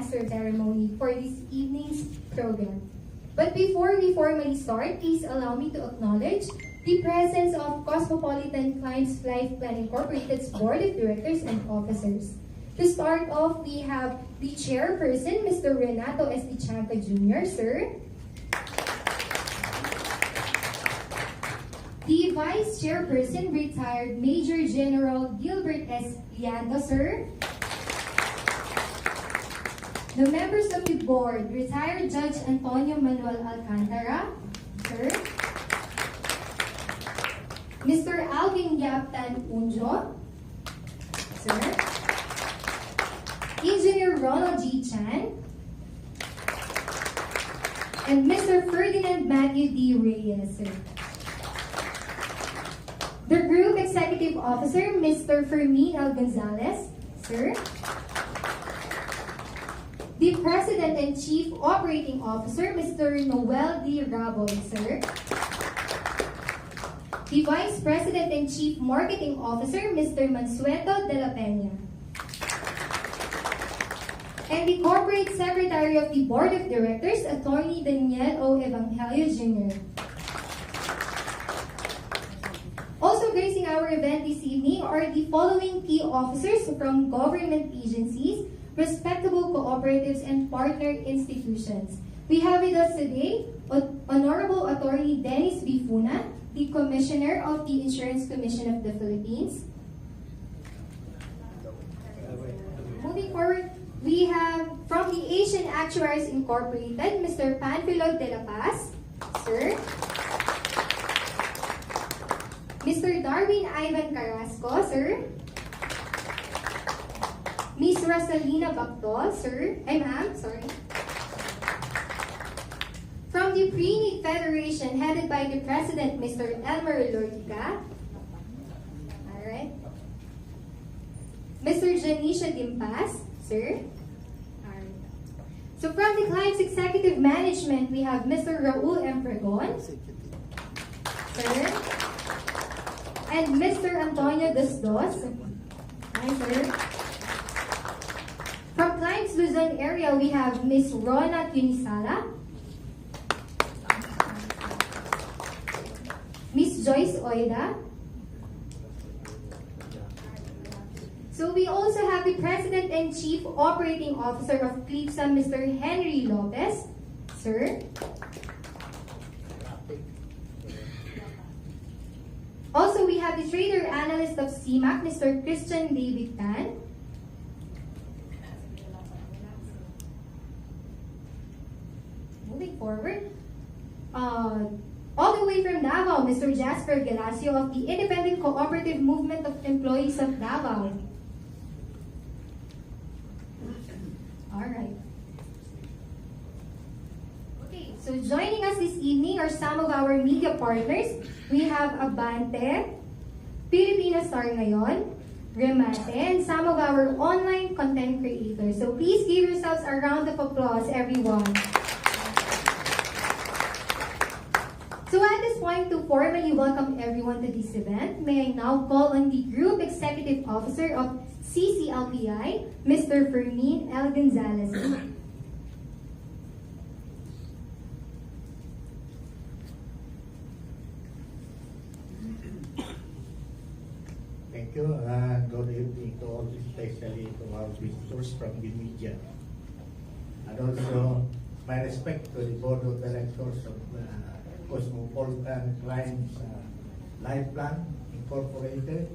master of ceremony for this evening's program. But before we formally start, please allow me to acknowledge the presence of Cosmopolitan Clients Life Plan Incorporated's Board of Directors and Officers. To start off, we have the chairperson, Mr. Renato S. Chanca Jr., sir. The vice chairperson, retired Major General Gilbert S. Liando, sir. The members of the board, retired Judge Antonio Manuel Alcantara, sir. Mr. Alvin Yaptan Unjo, sir. Engineer Ronald G. Chan, and Mr. Ferdinand Matthew D. Reyes, sir. The Group Executive Officer, Mr. Fermin L. Gonzalez, sir. The President and Chief Operating Officer, Mr. Noel D. Raboy, sir. The Vice President and Chief Marketing Officer, Mr. Mansueto de la Peña. And the Corporate Secretary of the Board of Directors, Attorney Daniel O. Evangelio Jr. Also gracing our event this evening are the following key officers from government agencies, respectable cooperatives, and partner institutions. We have with us today Honorable Attorney Dennis Bifuna, the Commissioner of the Insurance Commission of the Philippines. Moving forward, we have from the Asian Actuaries Incorporated, Mr. Panfilo de la Paz, sir. Mr. Darwin Ivan Carrasco, sir. Miss Rosalina Bactol, sir. Ma'am, sorry. From the Pre-Need Federation, headed by the President, Mr. Elmer Lortica. Alright. Mr. Janisha Dimpas, sir. Alright. So from the Client's Executive Management, we have Mr. Raul M. Pregon, sir. And Mr. Antonio Dos. Hi, sir. From Clients Luzon area, we have Ms. Rona Tunisala, Ms. Joyce Oida. So we also have the President and Chief Operating Officer of CLIPSA, Mr. Henry Lopez, sir. Also, we have the Trader Analyst of CMAC, Mr. Christian David Tan. Moving forward, all the way from Davao, Mr. Jasper Galacio of the Independent Cooperative Movement of Employees of Davao. All right. Okay, so joining us this evening are some of our media partners. We have Abante, Filipino Star Ngayon, Remate, and some of our online content creators. So please give yourselves a round of applause, everyone. So at this point, to formally welcome everyone to this event, may I now call on the Group Executive Officer of CCLPI, Mr. Fermin L. Gonzalez. Thank you, and good evening to all, especially to our visitors from the media. And also, my respect to the Board of Directors of Cosmopolitan Clients Life Plan Incorporated,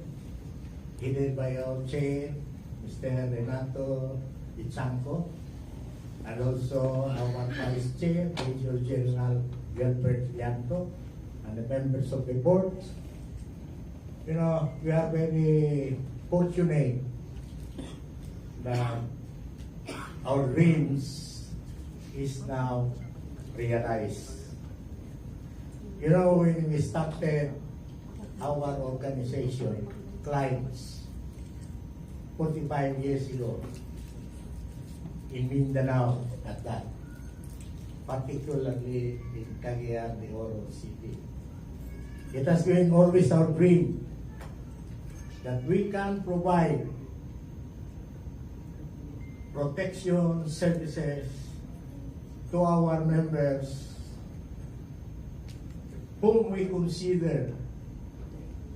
headed by our Chair, Mr. Renato Ichanco, and also our Vice Chair, Major General Gilbert Liando, and the members of the board. You know, we are very fortunate that our dreams is now realized. You know, when we started our organization, Clients, 45 years ago, in Mindanao at that, particularly in Cagayan de Oro City. It has been always our dream that we can provide protection services to our members whom we consider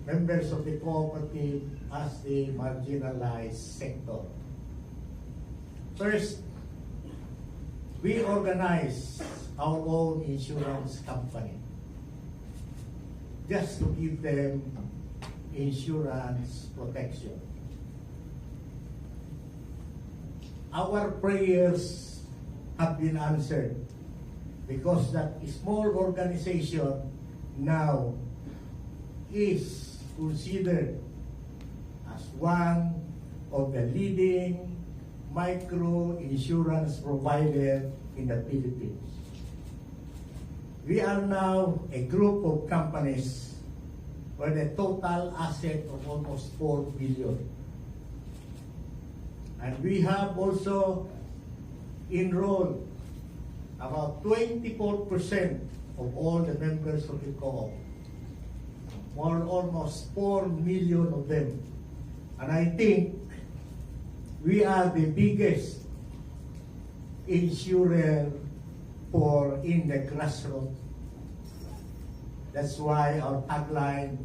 members of the cooperative as the marginalized sector. First, we organize our own insurance company just to give them insurance protection. Our prayers have been answered because that small organization now is considered as one of the leading micro insurance provider in the Philippines. We are now a group of companies with a total asset of almost 4 billion. And we have also enrolled about 24% of all the members of the co-op, almost 4 million of them. And I think we are the biggest insurer for in the grassroots. That's why our tagline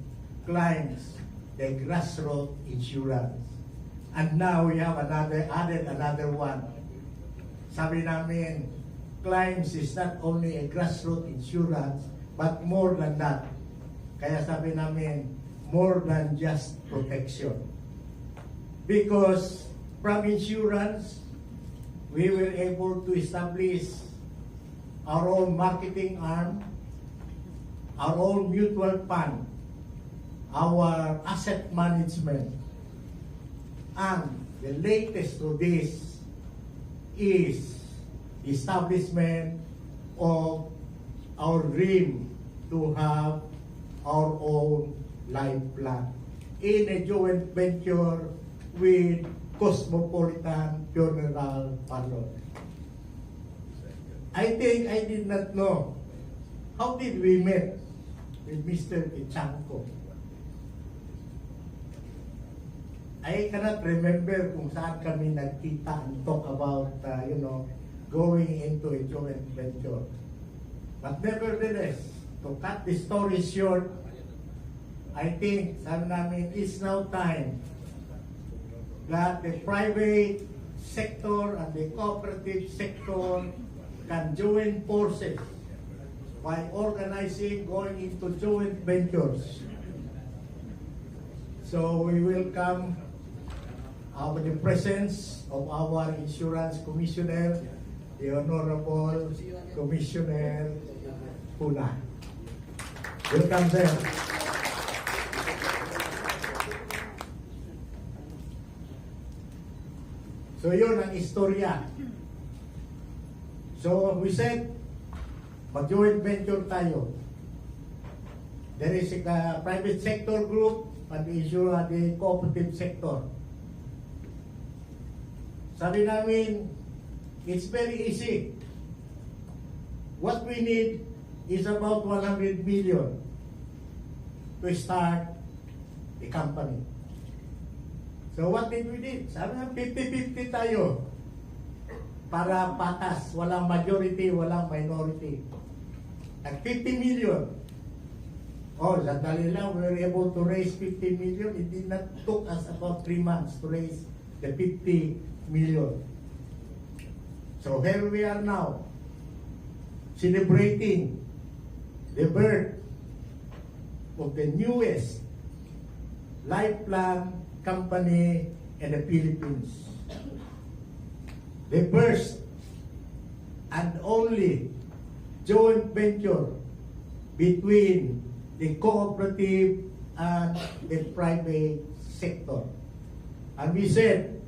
climbs the grassroots insurance. And now we have added another one. Sabi namin, climbs is not only a grassroots insurance, but more than that. Kaya sabi namin, more than just protection. Because from insurance, we were able to establish our own marketing arm, our own mutual fund, our asset management, and the latest to this is the establishment of our dream to have our own life plan in a joint venture with Cosmopolitan Funeral Parlor. I think I did not know. How did we meet with Mr. Ichanko? I cannot remember kung saan kami nagkita and talk about, going into a joint venture. But nevertheless, to cut the story short, I think, sabi namin, it's now time that the private sector and the cooperative sector can join forces by organizing, going into joint ventures. So we welcome the presence of our insurance commissioner, the Honorable Commissioner Puna. Welcome, sir. So yun ang istorya. So we said, mag-joint venture tayo. There is a private sector group and the cooperative sector. Sabi namin, it's very easy. What we need is about 100 million to start the company. So what did we do? Sabi nga, 50-50 tayo para patas, walang majority, walang minority. At 50 million. Oh, sandali lang, we were able to raise 50 million. It did not took us about 3 months to raise the 50 million. So here we are now, celebrating the birth of the newest life plan company in the Philippines. The first and only joint venture between the cooperative and the private sector. And we said,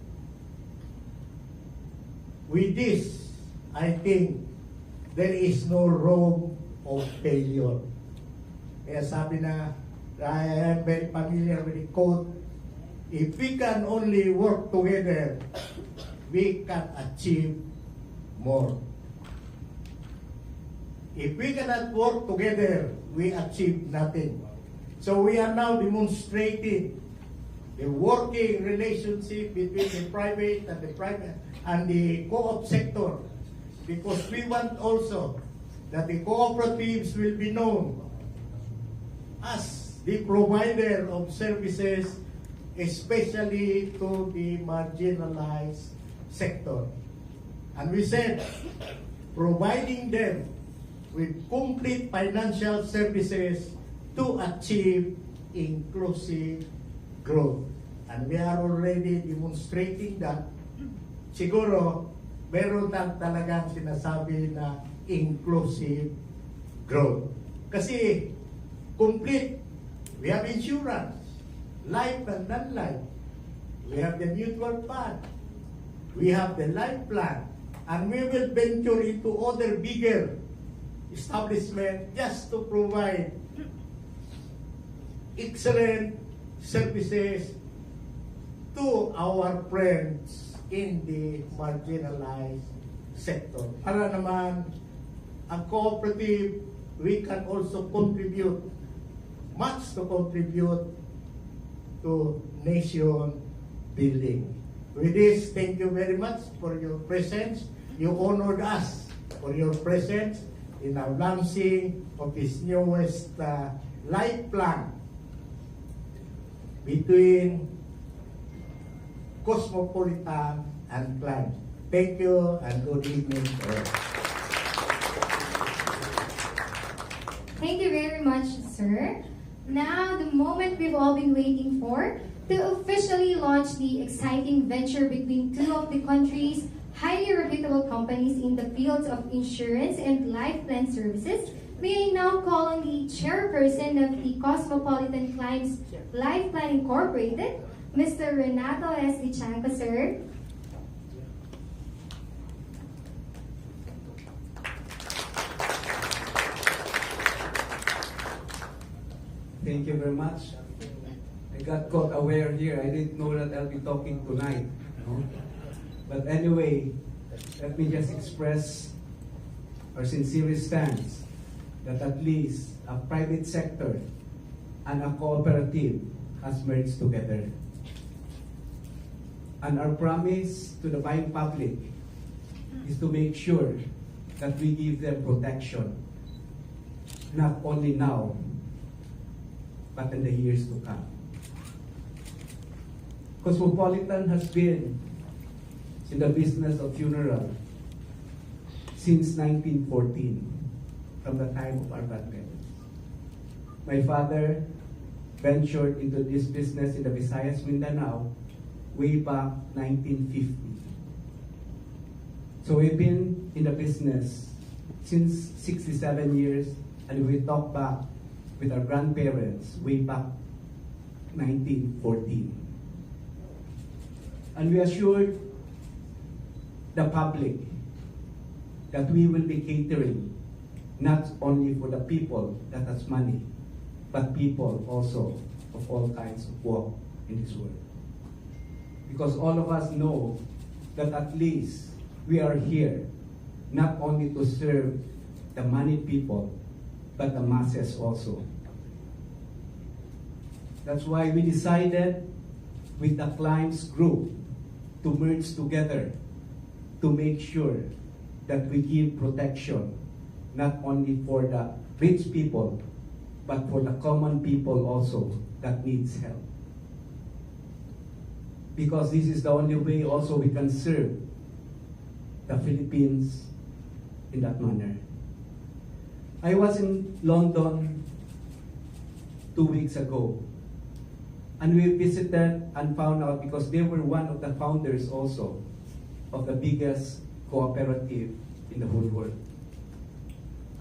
with this, I think there is no room of failure. Kaya sabi na, I am very familiar with the quote, if we can only work together, we can achieve more. If we cannot work together, we achieve nothing. So we are now demonstrating a working relationship between the private and the co-op sector, because we want also that the cooperatives will be known as the provider of services, especially to the marginalized sector. And we said, providing them with complete financial services to achieve inclusive growth. And we are already demonstrating that. Siguro, meron lang talagang sinasabi na inclusive growth. Kasi, complete. We have insurance, life and non-life. We have the mutual fund. We have the life plan. And we will venture into other bigger establishment just to provide excellent services to our friends in the marginalized sector. Para naman, ang cooperative, we can also contribute, much to contribute to nation building. With this, thank you very much for your presence. You honored us for your presence in our launching of this newest life plan between Cosmopolitan and Client. Thank you and good evening to all. Thank you very much, sir. Now, the moment we've all been waiting for, to officially launch the exciting venture between two of the country's highly reputable companies in the fields of insurance and life plan services, may I now call on the chairperson of the Cosmopolitan Clients Life Plan Incorporated, Mr. Renato S. Dichanco, sir. Thank you very much. I got caught aware here. I didn't know that I'll be talking tonight. But anyway, let me just express our sincerest stance that at least a private sector and a cooperative has merged together. And our promise to the buying public is to make sure that we give them protection, not only now, but in the years to come. Cosmopolitan has been in the business of funeral since 1914, from the time of our grandparents. My father ventured into this business in the Visayas, Mindanao, way back 1950. So we've been in the business since 67 years, and we talk back with our grandparents way back 1914. And we assured the public that we will be catering not only for the people that has money, but people also of all kinds of walk in this world. Because all of us know that at least we are here not only to serve the money people, but the masses also. That's why we decided with the clients group to merge together to make sure that we give protection not only for the rich people, but for the common people also that needs help. Because this is the only way also we can serve the Philippines in that manner. I was in London 2 weeks ago, and we visited and found out, because they were one of the founders also of the biggest cooperative in the whole world.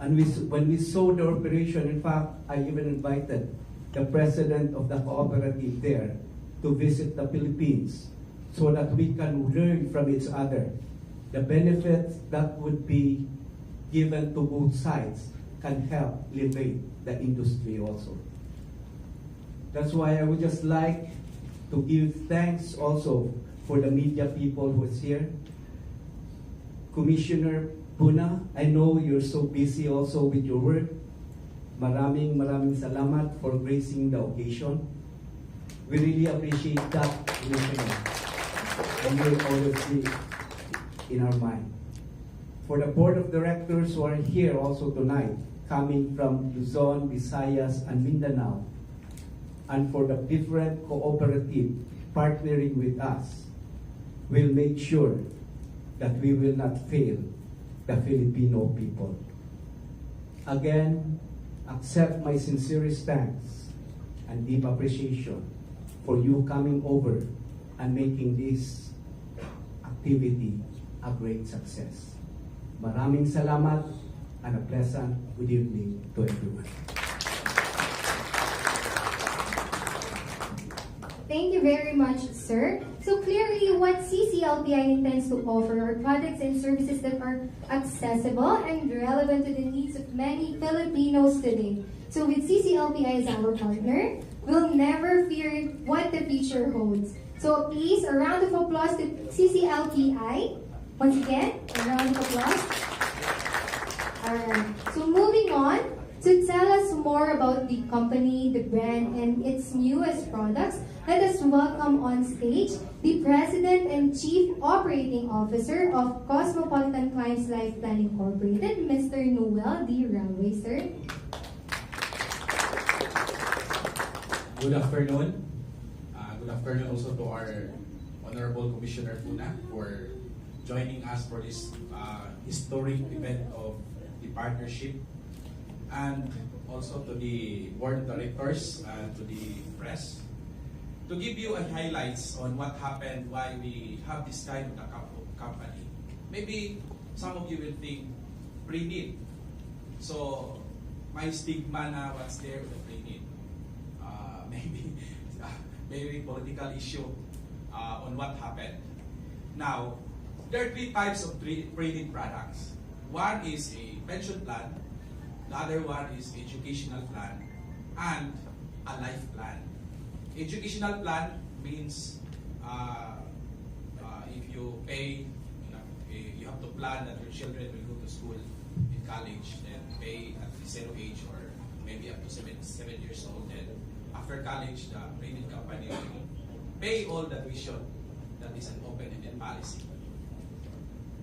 And when we saw the operation, in fact, I even invited the president of the cooperative there to visit the Philippines so that we can learn from each other. The benefits that would be given to both sides can help elevate the industry also. That's why I would just like to give thanks also for the media people who is here. Commissioner Puna, I know you're so busy also with your work. Maraming salamat for gracing the occasion. We really appreciate that initiative, and we'll always be in our mind. For the board of directors who are here also tonight, coming from Luzon, Visayas, and Mindanao, and for the different cooperative partnering with us, we'll make sure that we will not fail the Filipino people. Again, accept my sincerest thanks and deep appreciation for you coming over and making this activity a great success. Maraming salamat and a pleasant good evening to everyone. Thank you very much, sir. So clearly, what CCLPI intends to offer are products and services that are accessible and relevant to the needs of many Filipinos today. So with CCLPI as our partner, we'll never fear what the future holds. So please, a round of applause to CCLPI. Once again, a round of applause. Alright, so moving on, to tell us more about the company, the brand, and its newest products, let us welcome on stage the President and Chief Operating Officer of Cosmopolitan Clients Life Plan Incorporated, Mr. Noel D. Railway, sir. Good afternoon. Good afternoon also to our Honorable Commissioner Tuna for joining us for this historic event of the partnership, and also to the board of directors and to the press, to give you a highlights on what happened, why we have this kind of company. Maybe some of you will think pre-need. So my stigma na what's there with the pre-need. Maybe very political issue on what happened. Now, there are three types of pre-need products. One is a pension plan, the other one is educational plan, and a life plan. Educational plan means if you pay, you have to plan that your children will go to school in college, then pay at the 0 age or maybe up to 7 years old. Then after college, the pre-need company will pay all the tuition. That is an open-ended policy.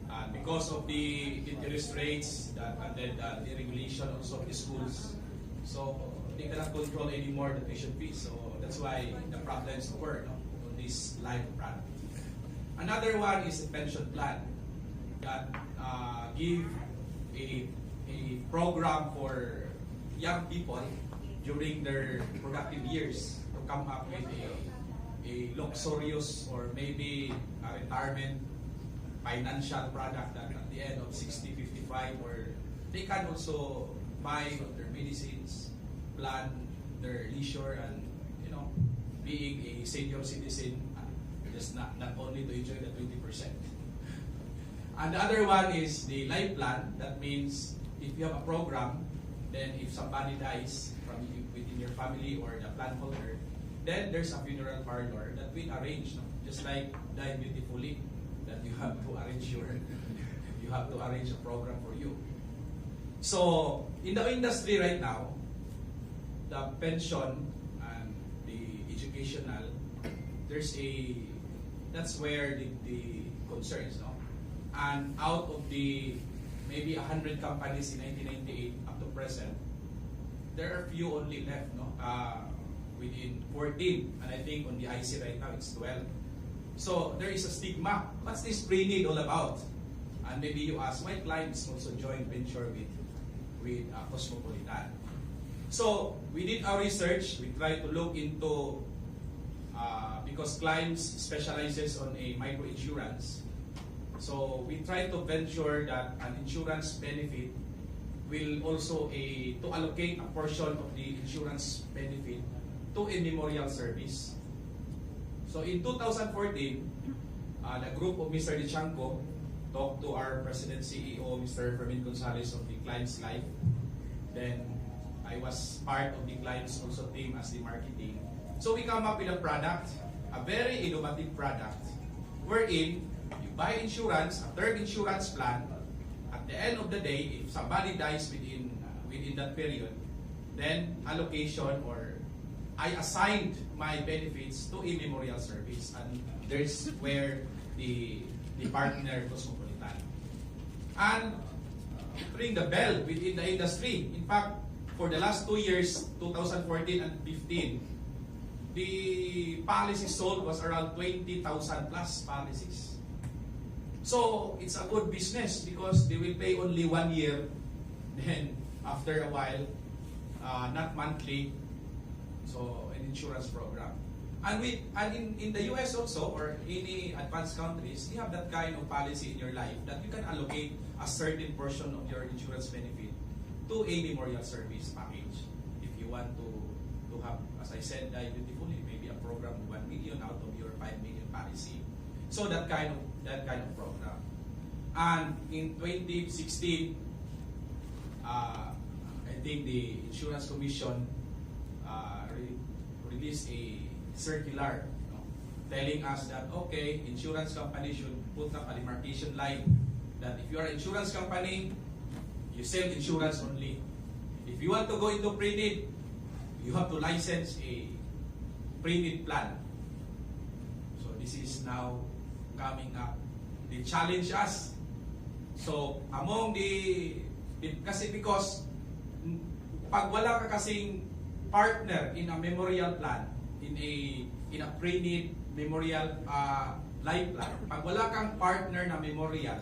And because of the interest rates and then the regulation also of the schools, so they cannot control anymore the tuition fees. So that's why the problems occur on this life product. Another one is a pension plan that give a program for young people during their productive years to come up with a luxurious or maybe a retirement financial product that at the end of 60, 55, or they can also buy their medicines, plan their leisure, and being a senior citizen, just not only to enjoy the 20%. And the other one is the life plan. That means if you have a program, then if somebody dies from within your family or the plan holder, then there's a funeral parlor that we arrange, just like Die Beautifully, that you have to arrange a program for you. So in the industry right now, the pension and the educational, that's where the concerns, no? And out of the maybe 100 companies in 1998 up to present, there are few only left, no? Within 14, and I think on the IC right now it's 12. So there is a stigma. What's this pre-need all about? And maybe you ask, why clients also joint venture with Cosmopolitan? So we did our research. We tried to look into because clients specializes on a micro insurance. So we try to venture that an insurance benefit will also to allocate a portion of the insurance benefit to a memorial service. So in 2014, the group of Mr. Dichanco talked to our President CEO, Mr. Fermin Gonzalez of the Clients Life. Then I was part of the Clients also team as the marketing. So we come up with a product, a very innovative product, wherein you buy insurance, a third insurance plan. At the end of the day, if somebody dies within that period, then allocation or I assigned my benefits to a memorial service, and there's where the partner Cosmopolitan. And ring the bell within the industry. In fact, for the last 2 years, 2014 and 15, the policies sold was around 20,000 plus policies. So it's a good business because they will pay only 1 year, then after a while, not monthly, so an insurance program. And in the US also, or any advanced countries, you have that kind of policy in your life that you can allocate a certain portion of your insurance benefit to a memorial service package. If you want to have, as I said beautifully, maybe a program of 1 million out of your 5 million policy. So that kind of program. And in 2016, I think the Insurance Commission released a circular, telling us that, okay, insurance company should put up a demarcation line that if you are an insurance company, you sell insurance only. If you want to go into pre-need, you have to license a pre-need plan. So this is now coming up. They challenge us. So among kasi because pag wala ka kasing partner in a memorial plan, in a pre-need memorial life plan, pag wala kang partner na memorial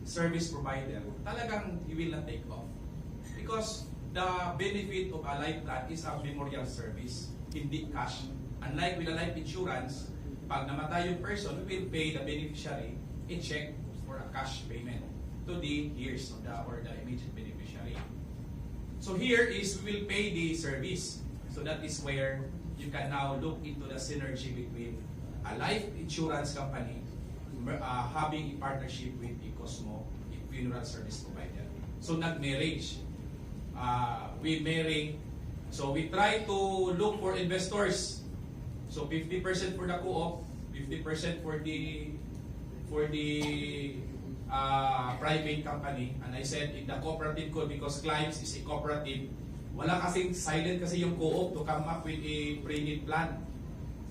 service provider, talagang you will not take off. Because the benefit of a life plan is a memorial service, hindi cash. Unlike with a life insurance, pag namatay yung person, we will pay the beneficiary a check for a cash payment to the heirs of the immediate beneficiary. So here is we will pay the service. So that is where you can now look into the synergy between a life insurance company having a partnership with the Cosmo, a funeral service provider. So nag-marriage. We marry. So we try to look for investors. So 50% for the co-op, 50% for the private company. And I said in the cooperative code, because clients is a cooperative, wala kasing silent kasi yung co-op to come up with a pre-need plan.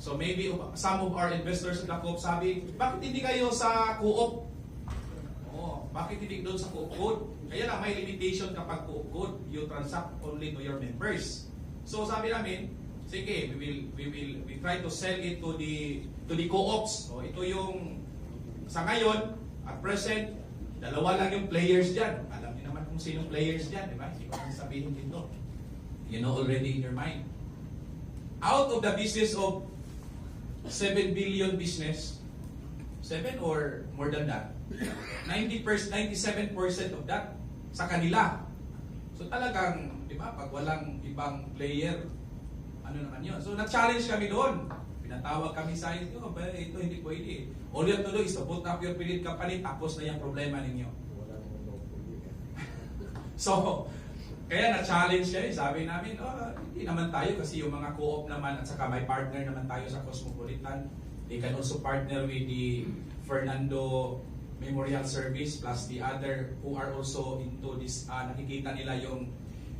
So maybe some of our investors sa co-op sabi, bakit hindi kayo sa co-op? Oh, bakit hindi doon sa co-op code? Kaya lang may limitation kapag co-op code, you transact only to your members. So sabi namin, sige, we try to sell it to the co-ops. So ito yung sa ngayon, at present, dalawa lang yung players diyan. Alam niyo naman kung sino players diyan, di ba? Hindi ko nang sabihin dito. You know already in your mind. Out of the business of 7 billion business, 7 or more than that, 97% of that sa kanila. So talagang, di ba, pag walang ibang player, ano naman yun? So na-challenge kami doon. Pinatawag kami sa ito, ito hindi pwede. All you have to do is to put up your pre-need company, tapos na yung problema ninyo. So, kaya na-challenge kami. Sabi namin, hindi naman tayo kasi yung mga co-op naman at saka may partner naman tayo sa Cosmopolitan. They can also partner with the Fernando Memorial Service plus the other who are also into this, nakikita nila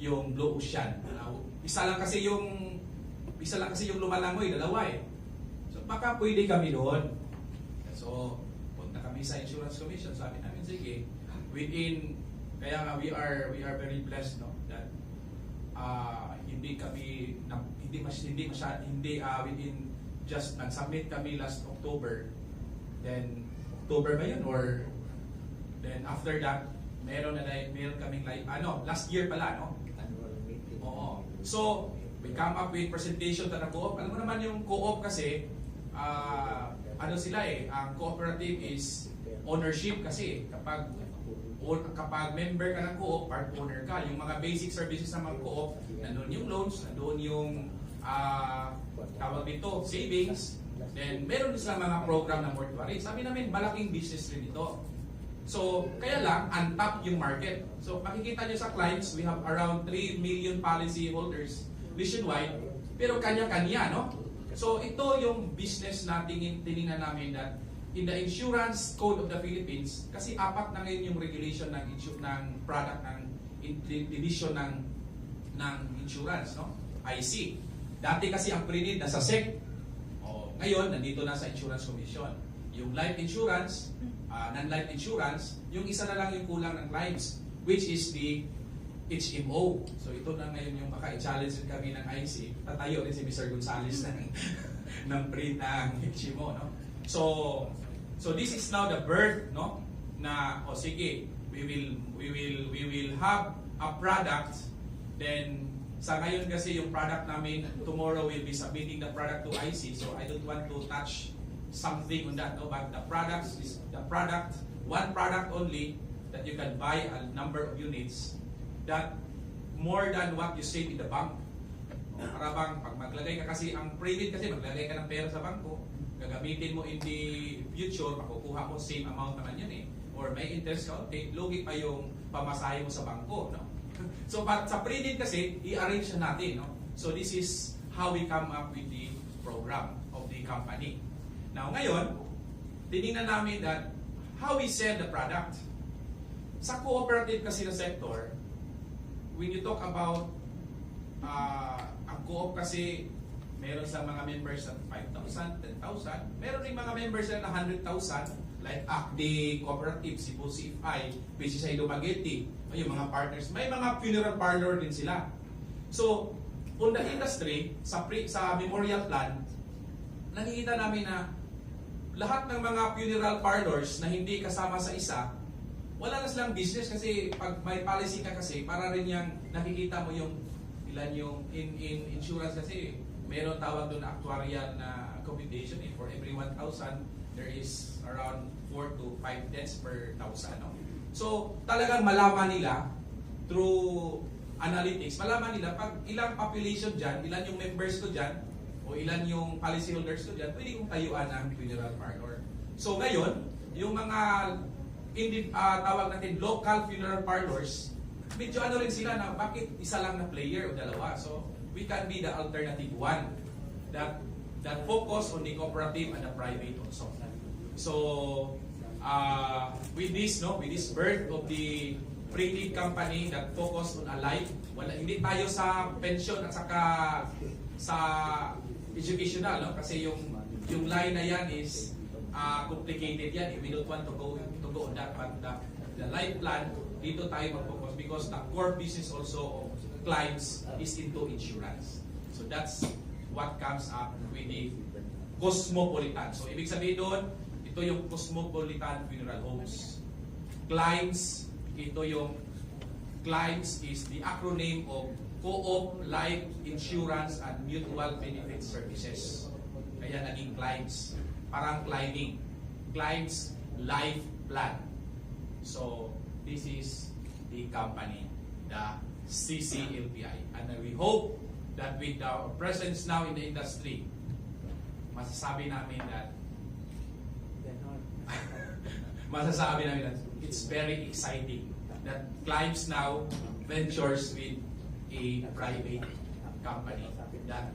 yung Blue Ocean. Isa lang kasi yung lumalangoy, dalawa eh. So baka pwede kami doon. So punta kami sa Insurance Commission, sabi namin sige, kaya nga we are very blessed, no, that within just nag-submit kami last October, then October ba yun, or then after that meron kaming last year pala, no? Oo. So we come up with presentation to the co-op. Alam mo naman yung co-op kasi, ang cooperative is ownership kasi. Kapag member ka ng co-op, part owner ka. Yung mga basic services ng mga co-op, nandun yung loans, nandun yung tawag dito, savings, then meron din silang mga program ng mortuary. Sabi namin, malaking business rin ito. So, kaya lang, untap yung market. So, makikita nyo sa clients, we have around 3 million policy holders nationwide, pero kanya-kanya, no? So, ito yung business na tinignan namin that in the Insurance Code of the Philippines, kasi 4 na ngayon yung regulation ng product ng division ng insurance, no? IC. Dati kasi ang pre-need nasa SEC. Ngayon, nandito na sa Insurance Commission. Yung life insurance, non-life insurance, yung isa na lang yung kulang ng claims, which is the HMO. So ito na ngayon yung baka i-challenge kami ng IC. Tatayo rin si Mr. Gonzales ng pre ng HMO. No? So this is now the birth, no? Na sige, we will have a product. Then sa ngayon kasi yung product namin, tomorrow we'll be submitting the product to IC. So I don't want to touch something on that, no? But the product is the product, one product only that you can buy a number of units that more than what you save in the bank. Para bang pag maglagay ka kasi, ang pre-need kasi maglagay ka ng pera sa bangko, gagamitin mo in the future, makukuha mo same amount naman yun eh. Or may interest ka, okay, lugi pa yung pamasahe mo sa bangko, no? So sa pre-need kasi, i-arrange na natin, no? So this is how we come up with the program of the company. Now ngayon, tinignan namin that how we sell the product. Sa cooperative kasi na sector, when you talk about ang co-op kasi meron sa mga members na 5,000, 10,000, meron rin mga members na 100,000 like ACDE Cooperative, Cebu CFI, PCCI Dumaguete, yung mga partners, may mga funeral parlor din sila. So, on the industry, sa memorial plan, nakikita namin na lahat ng mga funeral parlors na hindi kasama sa isa, wala na silang business kasi pag may policy ka kasi, para rin yung nakikita mo yung ilan yung in insurance kasi meron tawag doon na actuarial na computation eh. For every 1,000, there is around 4 to 5 deaths per 1,000. No? So, talagang malaman nila through analytics, malaman nila pag ilang population dyan, ilan yung members ko dyan, o ilan yung policyholders ko dyan, pwede kong tayuan ng funeral parlor. So, ngayon, yung mga tawag natin local funeral parlors, medyo ano rin sila na bakit isa lang na player o dalawa. So, we can be the alternative one that focus on the cooperative and the private also. So, with this birth of the pre-need company that focus on a life, hindi tayo sa pension at saka sa educational, no? Kasi yung line na yan is complicated yan. We don't want to go on that, but the life plan, dito tayo mag-focus because the core business also of clients is into insurance. So that's what comes up with the Cosmopolitan. So ibig sabihin doon, ito yung Cosmopolitan Funeral Homes. Clients, ito yung clients is the acronym of Co-op Life Insurance and Mutual Benefit Services. Kaya naging clients. Parang climbing. Clients Life Plan. So this is the company, the CCLPI. And we hope that with our presence now in the industry, masasabi namin that it's very exciting that clients now ventures with a private company. That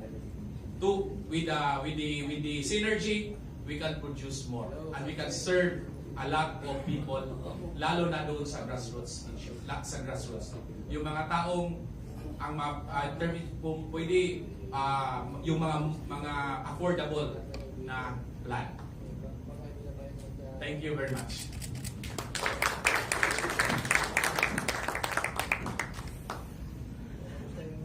with the synergy, we can produce more and we can serve a lot of people, lalo na doon sa grassroots. Yung mga taong kung pwede yung mga affordable na plan. Thank you very much.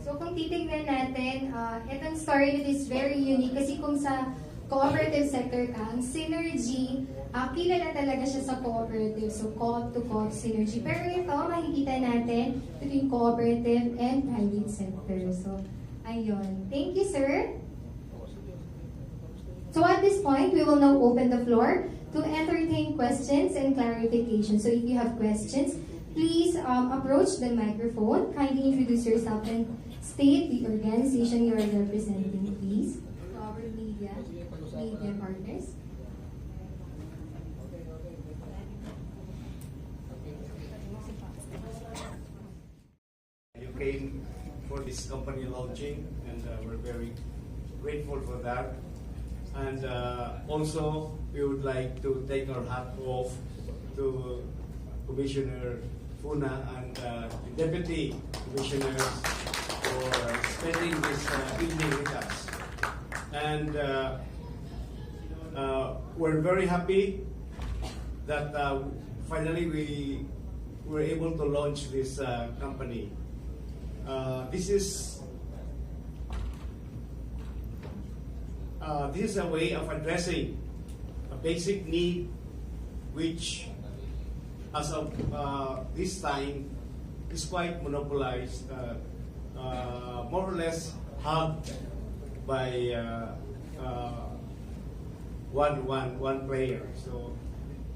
So kung titignan natin, itong story is very unique kasi kung sa cooperative sector ka, ang synergy, kilala talaga siya sa cooperative. So co-op to co-op synergy. Pero ito, makikita natin between cooperative and private sector. So, ayun. Thank you, sir. So at this point, we will now open the floor to entertain questions and clarification. So if you have questions, please approach the microphone. Kindly introduce yourself and state the organization you are representing, please. To our media partners. You came for this company launching, and we're very grateful for that. And also, we would like to take our hat off to Commissioner Funa and the Deputy Commissioners for spending this evening with us. And we're very happy that finally we were able to launch this company. This is a way of addressing a basic need which, as of this time, is quite monopolized, more or less hugged by one player. So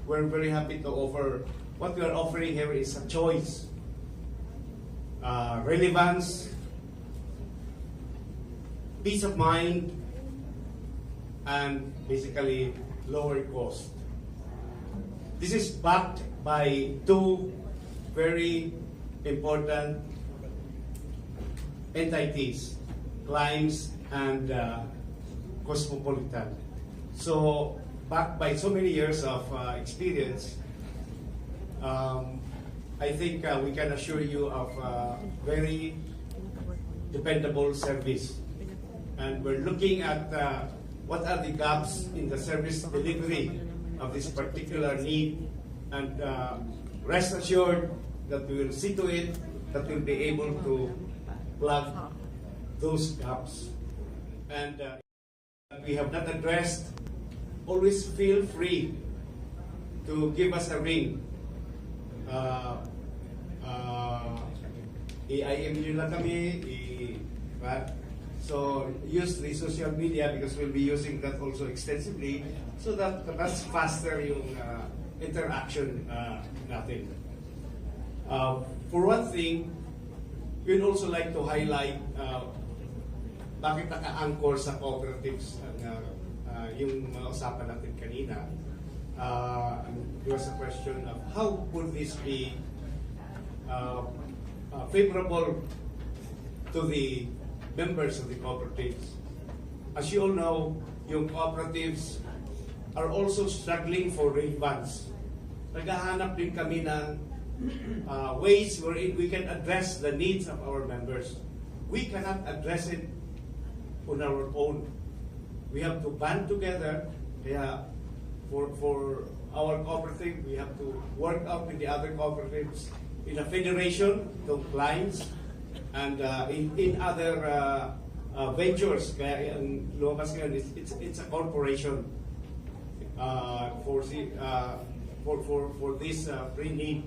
we're very happy to offer. What we are offering here is a choice, relevance, peace of mind, and basically lower cost. This is backed by two very important entities, Climbs and Cosmopolitan. So, backed by so many years of experience, I think we can assure you of very dependable service. And we're looking at what are the gaps in the service delivery of this particular need, and rest assured that we will see to it that we'll be able to plug those gaps. And we have not addressed, always feel free to give us a ring. I-IM nyo lang kami, so use the social media because we'll be using that also extensively, so that's faster yung interaction natin. For one thing, we'd also like to highlight bakit naka-anchor sa cooperatives yung mga usapan natin kanina. There was a question of how would this be favorable to the members of the cooperatives. As you all know, yung cooperatives are also struggling for relevance. Naghahanap din kami ng ways wherein we can address the needs of our members. We cannot address it on our own. We have to band together. Kaya for our cooperative, we have to work out with the other cooperatives in a federation, to clients, and in other ventures. Kaya ang lumabas ngayon, it's a corporation for this pre-need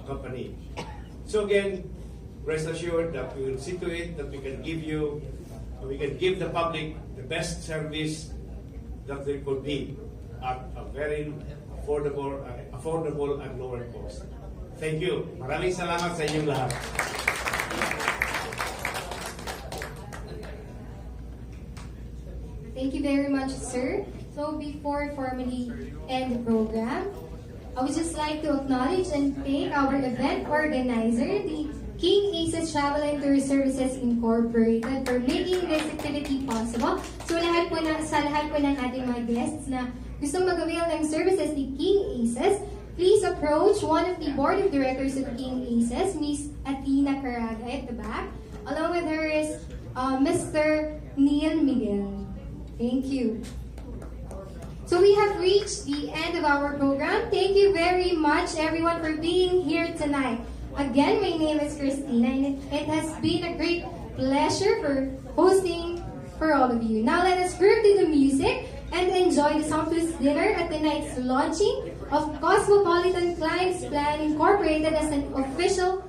company. So again, rest assured that we will see to it that we can give the public the best service that there could be at a very affordable and lower cost. Thank you. Maraming salamat sa inyong lahat. Thank you very much, sir. So before formally end the program, I would just like to acknowledge and thank our event organizer, the King Aces Travel and Tour Services Incorporated, for making this activity possible. So sa lahat po ng ating mga guests na gustong mag-avail ng services ni King Aces, please approach one of the board of directors of King Aces, Miss Athena Caraga at the back. Along with her is Mr. Neil Miguel. Thank you. So we have reached the end of our program. Thank you very much, everyone, for being here tonight. Again, my name is Christina, and it has been a great pleasure for hosting for all of you. Now let us groove to the music and enjoy the sumptuous dinner at tonight's launching of Cosmopolitan Clients Plan Incorporated as an official